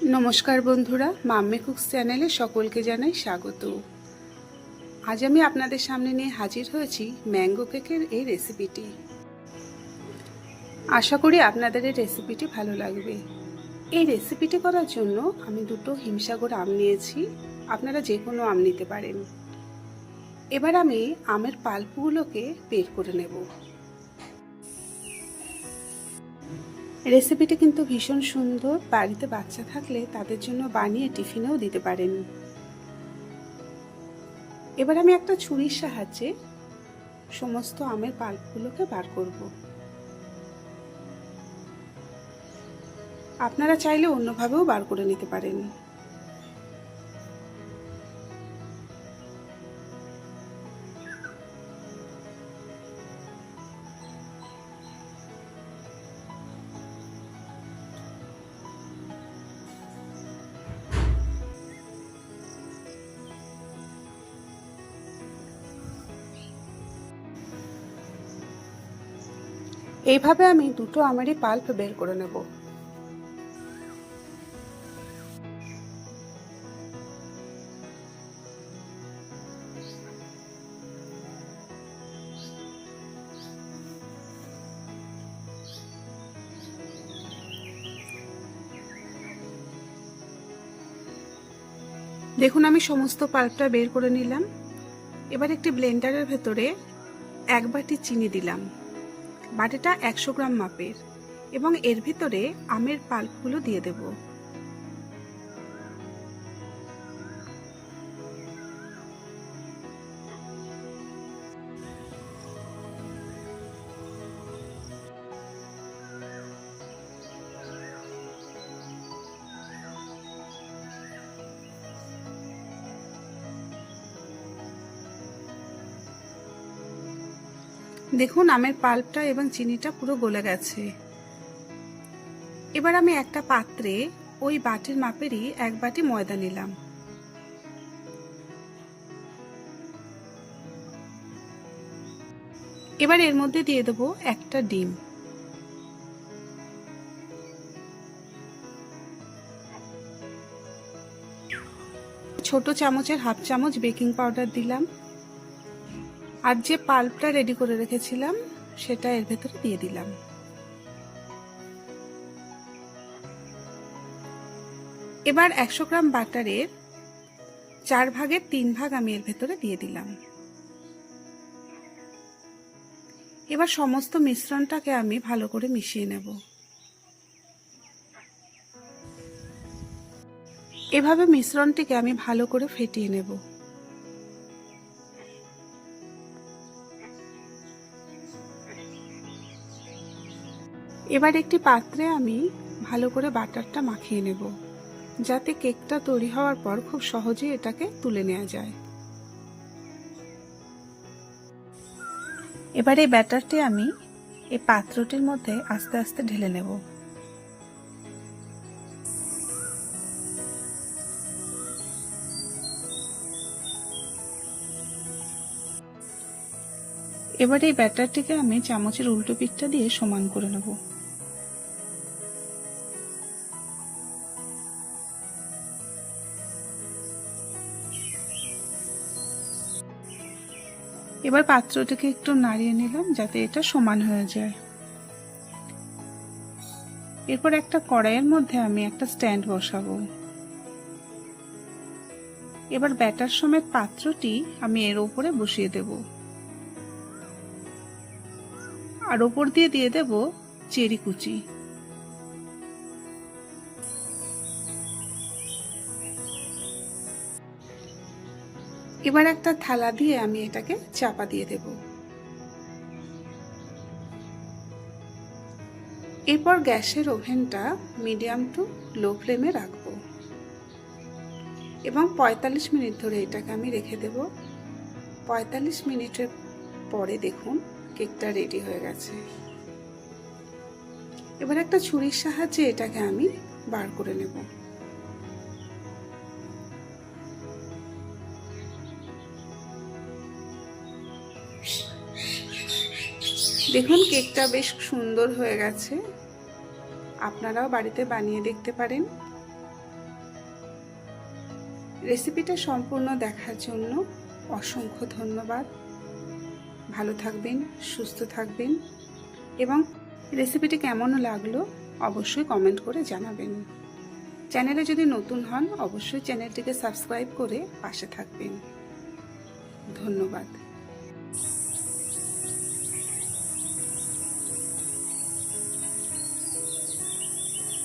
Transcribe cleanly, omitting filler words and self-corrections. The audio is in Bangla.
নমস্কার বন্ধুরা, মাম্মি কুকস চ্যানেলে সকলকে জানাই স্বাগত। আজ আমি আপনাদের সামনে নিয়ে হাজির হয়েছি ম্যাঙ্গো কেকের এই রেসিপিটি। আশা করি আপনাদের এই রেসিপিটি ভালো লাগবে। এই রেসিপিটি করার জন্য আমি দুটো হিমসাগর আম নিয়েছি, আপনারা যে কোনো আম নিতে পারেন। এবার আমি আমের পাল্পগুলোকে বের করে নেব। রেসিপিটি কিন্তু ভীষণ সুন্দর, বাড়িতে বাচ্চা থাকলে তাদের জন্য বানিয়ে টিফিনেও দিতে পারেন। এবার আমি একটা ছুরির সাহায্যে সমস্ত আমের পাল্পগুলোকে বার করব। আপনারা চাইলে অন্যভাবেও বার করে নিতে পারেন। এইভাবে আমি দুটো আমেরই পাল্প বের করে নেব। দেখুন, আমি সমস্ত পাল্পটা বের করে নিলাম। এবার একটি ব্লেন্ডারের ভেতরে 1 বাটি চিনি দিলাম। বাটিটা 100 গ্রাম মাপের, এবং এর ভিতরে আমের পাল্পগুলো দিয়ে দেব। দেখুন, আমের পাল্পটা এবং চিনিটা পুরো গলে গেছে। এবার আমি একটা পাত্রে ওই বাটির মাপেরই 1 বাটি ময়দা নিলাম। এবার এর মধ্যে দিয়ে দেব একটা ডিম। ছোট চামচের হাফ চামচ বেকিং পাউডার দিলাম। আর যে পাল্পটা রেডি করে রেখেছিলাম সেটা এর ভেতরে দিয়ে দিলাম। এবার 100 গ্রাম বাটারের 4 ভাগের 3 ভাগ আমি এর ভেতরে দিয়ে দিলাম। এবার সমস্ত মিশ্রণটাকে আমি ভালো করে মিশিয়ে নেব। এভাবে মিশ্রণটিকে আমি ভালো করে ফেটিয়ে নেব। এবার একটি পাত্রে আমি ভালো করে বাটারটা মাখিয়ে নেব, যাতে কেকটা তৈরি হওয়ার পর খুব সহজেই এটাকে তুলে নেওয়া যায়। এবার এই ব্যাটারটি আমি এই পাত্রটির মধ্যে আস্তে আস্তে ঢেলে নেব। এবার এই ব্যাটারটিকে আমি চামচের উল্টো পিঠটা দিয়ে সমান করে নেব। এবার পাত্রটিকে একটু নাড়িয়ে নিলাম যাতে এটা সমান হয়ে যায়। এরপর একটা কড়াইয়ের মধ্যে আমি একটা স্ট্যান্ড বসাবো। এবার ব্যাটার সমেত পাত্রটি আমি এর উপরে বসিয়ে দেব, আর উপর দিয়ে দিয়ে দেব চেরি কুচি। এবার একটা থালা দিয়ে আমি এটাকে চাপা দিয়ে দেব। এরপর গ্যাসের ওভেনটা মিডিয়াম টু লো ফ্লেমে রাখবো এবং 45 মিনিট ধরে এটাকে আমি রেখে দেব। 45 মিনিটের পরে দেখুন কেকটা রেডি হয়ে গেছে। এবার একটা ছুরির সাহায্যে এটাকে আমি বার করে নেব। দেখুন, কেকটা বেশ সুন্দর হয়ে গেছে। আপনারাও বাড়িতে বানিয়ে দেখতে পারেন। রেসিপিটা সম্পূর্ণ দেখার জন্য অসংখ্য ধন্যবাদ। ভালো থাকবেন, সুস্থ থাকবেন এবং রেসিপিটি কেমন লাগলো অবশ্যই কমেন্ট করে জানাবেন। চ্যানেলে যদি নতুন হন অবশ্যই চ্যানেলটিকে সাবস্ক্রাইব করে পাশে থাকবেন। ধন্যবাদ।